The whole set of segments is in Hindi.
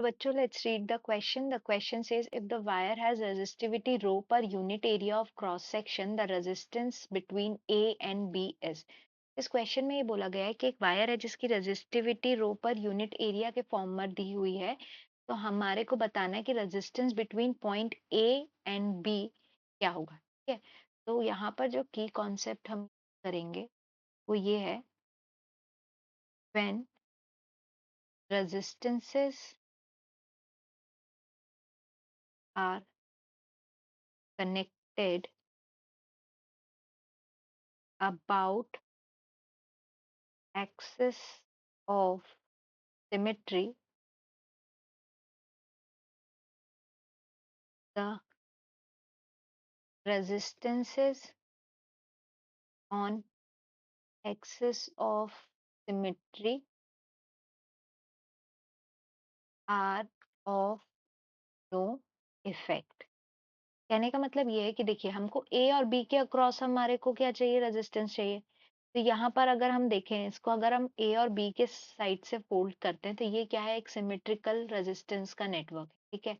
बच्चों, let's read the question. The question says, if the wire has resistivity rho per unit area of cross section, the resistance between A and B is. इस क्वेश्चन में ये बोला गया है कि एक वायर है जिसकी रेजिस्टिविटी रो पर यूनिट एरिया के फॉर्म में दी हुई है, तो हमारे को बताना है कि resistance between point A and B क्या होगा। ठीक है, तो यहाँ पर जो की कॉन्सेप्ट हम करेंगे वो ये है, when resistances are connected about axis of symmetry, the resistances on axis of symmetry are of no effect। कहने का मतलब ये है कि देखिए, हमको ए और बी के अक्रॉस हमारे को क्या चाहिए, रेजिस्टेंस चाहिए। तो यहाँ पर अगर हम देखें इसको, अगर हम ए और बी के साइड से फोल्ड करते हैं तो ये क्या है, एक सिमेट्रिकल रेजिस्टेंस का नेटवर्क है। ठीक है,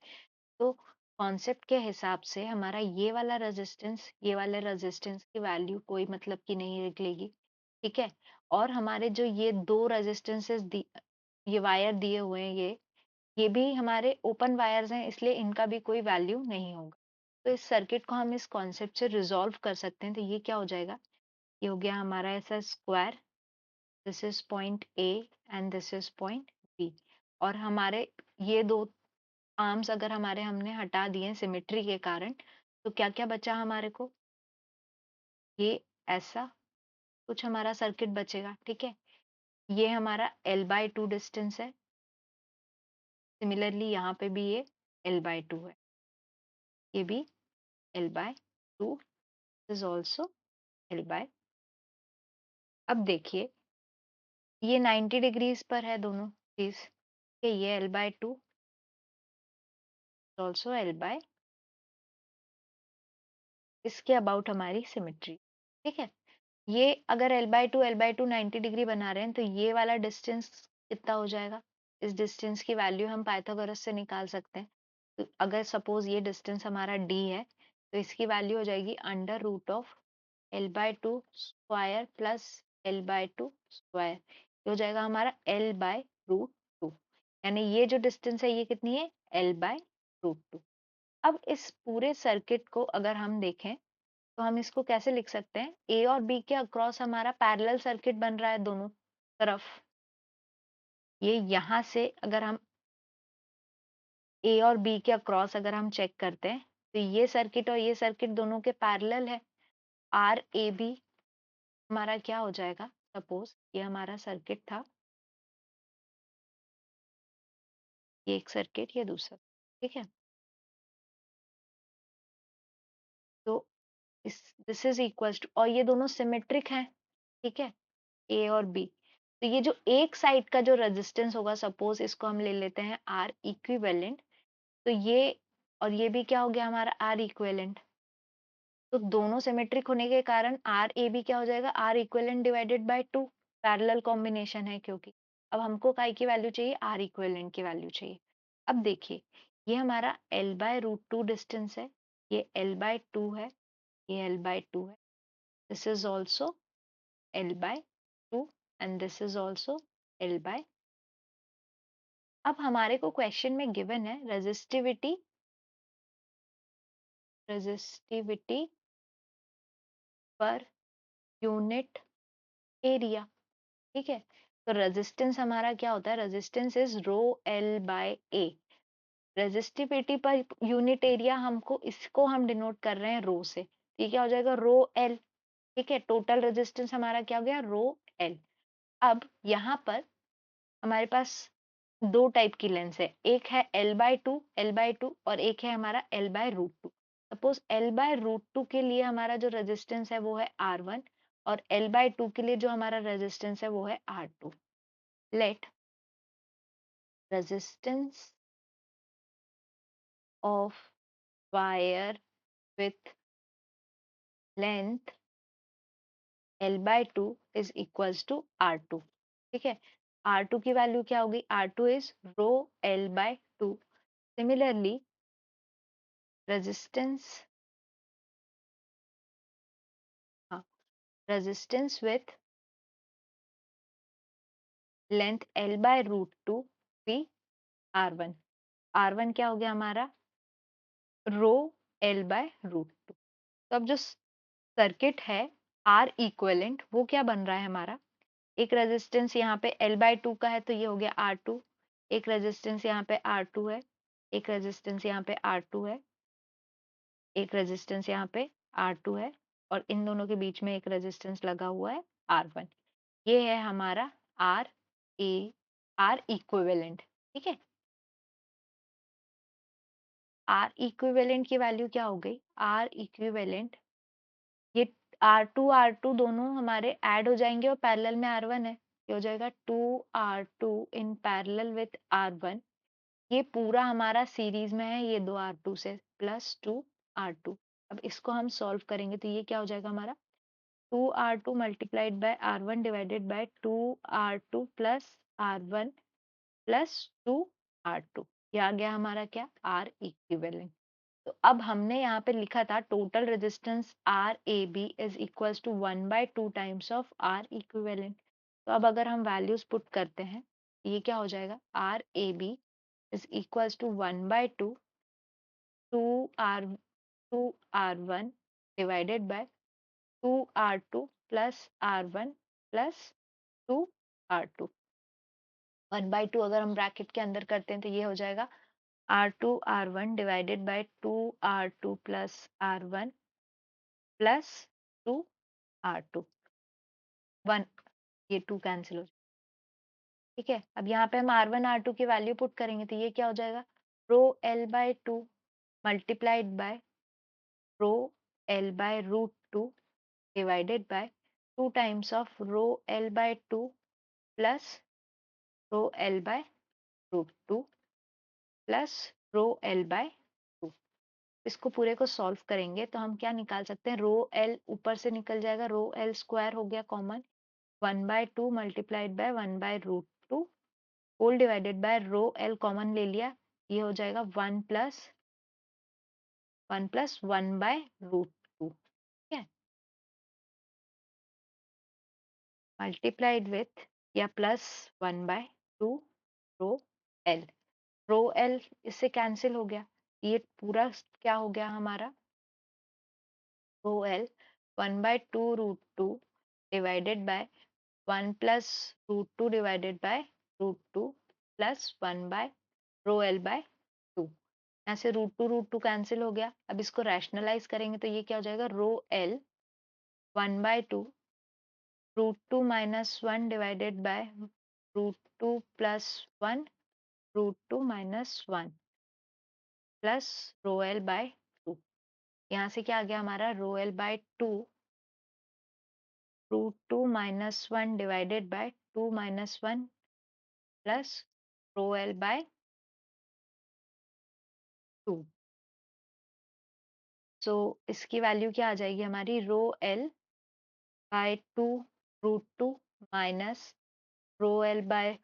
तो कॉन्सेप्ट के हिसाब से हमारा ये वाला रेजिस्टेंस, ये वाले रेजिस्टेंस की वैल्यू कोई मतलब की नहीं निकलेगी। ठीक है, और हमारे जो ये दो रेजिस्टेंसेस ये वायर दिए हुए हैं, ये भी हमारे ओपन वायर्स हैं, इसलिए इनका भी कोई वैल्यू नहीं होगा। तो इस सर्किट को हम इस कॉन्सेप्ट से रिजॉल्व कर सकते हैं। तो ये क्या हो जाएगा, ये हो गया हमारा ऐसा square, this is point A and this is point B. और हमारे ये दो आर्म्स अगर हमारे हमने हटा दिए सिमेट्री के कारण, तो क्या क्या बचा हमारे को, ये ऐसा कुछ हमारा सर्किट बचेगा। ठीक है, ये हमारा L/2 डिस्टेंस है, सिमिलरली यहाँ पे भी ये L/2 है, ये भी L/2 इज ऑल्सो L/। अब देखिए, ये 90 डिग्रीज पर है दोनों चीज, ये L/2 ऑल्सो L/, इसके अबाउट हमारी सिमेट्री। ठीक है, ये अगर L/2 90 डिग्री बना रहे हैं तो ये वाला डिस्टेंस कितना हो जाएगा, इस डिस्टेंस की वैल्यू हम पाइथागोरस से निकाल सकते हैं। तो अगर सपोज ये डिस्टेंस हमारा d है, तो इसकी वैल्यू हो जाएगी under root of L/2 square plus L/2 square, ये हो जाएगा हमारा L/√2। यानी ये जो डिस्टेंस है ये कितनी है, L/√2। अब इस पूरे सर्किट को अगर हम देखें तो हम इसको कैसे लिख सकते हैं, ए और बी के अक्रॉस हमारा पैरेलल सर्किट बन रहा है दोनों तरफ। ये यहाँ से अगर हम ए और बी के अक्रॉस अगर हम चेक करते हैं, तो ये सर्किट और ये सर्किट दोनों के पैरेलल है। आर ए बी हमारा क्या हो जाएगा, सपोज ये हमारा सर्किट था, ये एक सर्किट, ये दूसरा। ठीक है, तो इस दिस इज इक्वल टू, और ये दोनों सिमेट्रिक हैं। ठीक है, ए और बी, तो ये जो एक साइड का जो रेजिस्टेंस होगा, सपोज इसको हम ले लेते हैं आर इक्विवेलेंट, तो ये और ये भी क्या हो गया हमारा आर इक्विवेलेंट। तो दोनों सिमेट्रिक होने के कारण आर ए बी क्या हो जाएगा, R equivalent divided by 2, parallel combination है क्योंकि। अब हमको काय की वैल्यू चाहिए, आर इक्विवेलेंट की वैल्यू चाहिए। अब देखिए, ये हमारा L/√2 डिस्टेंस है, ये L/2 है, ये L/2 है, this is also L/2 and this is also L/। अब हमारे को क्वेश्चन में गिवन है resistivity, resistivity per unit area. ठीक है, तो रेजिस्टेंस हमारा क्या होता है, resistance is rho L/A। Resistivity per unit area हमको, इसको हम डिनोट कर रहे हैं रो से, ये क्या हो जाएगा, रो L। ठीक है, टोटल रेजिस्टेंस हमारा क्या हो गया, रो L। अब यहाँ पर हमारे पास दो टाइप की लेंस है, एक है L/2 और एक है हमारा L/√2। सपोज L/√2 के लिए हमारा जो रेजिस्टेंस है वो है R1, और L/2 के लिए जो हमारा रेजिस्टेंस है वो है R2। Let resistance of wire with length L/2 is equals to R2। ठीक है, R2 की वैल्यू क्या होगी? R2 is rho L by 2. Similarly resistance, हाँ, resistance with length L by root 2 भी R1. R1 क्या हो गया हमारा? Rho L by root 2. तो अब जो सर्किट है R इक्विवेलेंट वो क्या बन रहा है हमारा? एक रेजिस्टेंस यहाँ पे L बाय 2 का है तो ये हो गया R2. एक रेजिस्टेंस यहाँ पे R2 है, एक रेजिस्टेंस यहाँ पे R2 है, एक रेजिस्टेंस यहाँ पे R2 है, और इन दोनों के बीच में एक रेजिस्टेंस लगा हुआ है R1. ये है हमारा R ए R इक्विवेलेंट. ठीक है, R इक्विवेलेंट की वैल्यू क्या हो गई? R इक्विवेलेंट, ये R2 दोनों हमारे ऐड हो जाएंगे और पैरेलल में R1 है. ये हो जाएगा 2R2 in parallel with R1. ये पूरा हमारा सीरीज में है, ये दो R2 से, प्लस 2R2. अब इसको हम सॉल्व करेंगे तो ये क्या हो जाएगा हमारा? 2R2 multiplied by R1 divided by 2R2 plus R1 plus 2R2. ये आ गया हमारा क्या? R equivalent. तो अब हमने यहाँ पे लिखा था total resistance R A B is equals to 1/2 times of R equivalent. तो अब अगर हम वैल्यूज पुट करते हैं, ये क्या हो जाएगा? R A B is equals to 1/2 2 R one divided by 2R2 plus R1 plus 2R2. 1/2 अगर हम ब्रैकेट के अंदर करते हैं तो ये हो जाएगा R2 R1 divided by 2R2 plus R1 plus 2R2. 1, ये 2 कैंसिल हो जाएगा. ठीक है, अब यहाँ पे हम R1 R2 की वैल्यू पुट करेंगे तो ये क्या हो जाएगा? Rho L by 2 multiplied by rho L by root 2 divided by 2 times of rho L by 2 plus rho L by root 2 plus rho L by 2. इसको पूरे को सॉल्व करेंगे तो हम क्या निकाल सकते हैं? रो L ऊपर से निकल जाएगा, रो L स्क्वायर हो गया common, 1/2 multiplied by 1/√2 whole divided by rho L common ले लिया, ये हो जाएगा 1 प्लस 1/√2. ठीक है, मल्टीप्लाइड विथ या plus 1/2 rho L. Rho L इससे कैंसिल हो गया, ये पूरा क्या हो गया हमारा? Rho L 1/2√2 divided by 1 plus root 2 divided by root 2 plus 1 by rho L by 2. यहाँ से रूट 2 कैंसिल हो गया. अब इसको रैशनलाइज करेंगे तो ये क्या हो जाएगा? Rho L 1/2 √2 minus 1 divided by √2 plus 1 √2 minus 1 plus rho L by 2. यहाँ से क्या आ गया हमारा? Rho L by 2 √2 minus 1 divided by 2 minus 1 plus rho L by 2. So इसकी वैल्यू क्या आ जाएगी हमारी? Rho L by 2 √2 minus rho L by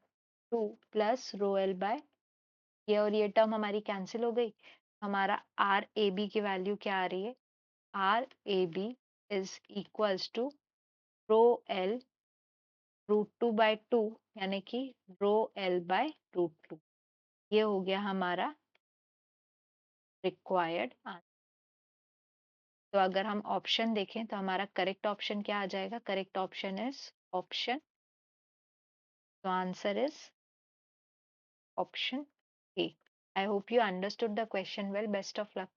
2 plus rho L by, ये और ये टर्म हमारी कैंसिल हो गई. हमारा आर ए बी की वैल्यू क्या आ रही है? R A B is equals to rho L √2/2 यानी कि रो L बाय √2. ये हो गया हमारा रिक्वायर्ड आंसर. तो अगर हम ऑप्शन देखें तो हमारा करेक्ट ऑप्शन क्या आ जाएगा? करेक्ट ऑप्शन इज ऑप्शन, तो answer is option A. I hope you understood the question well. Best of luck.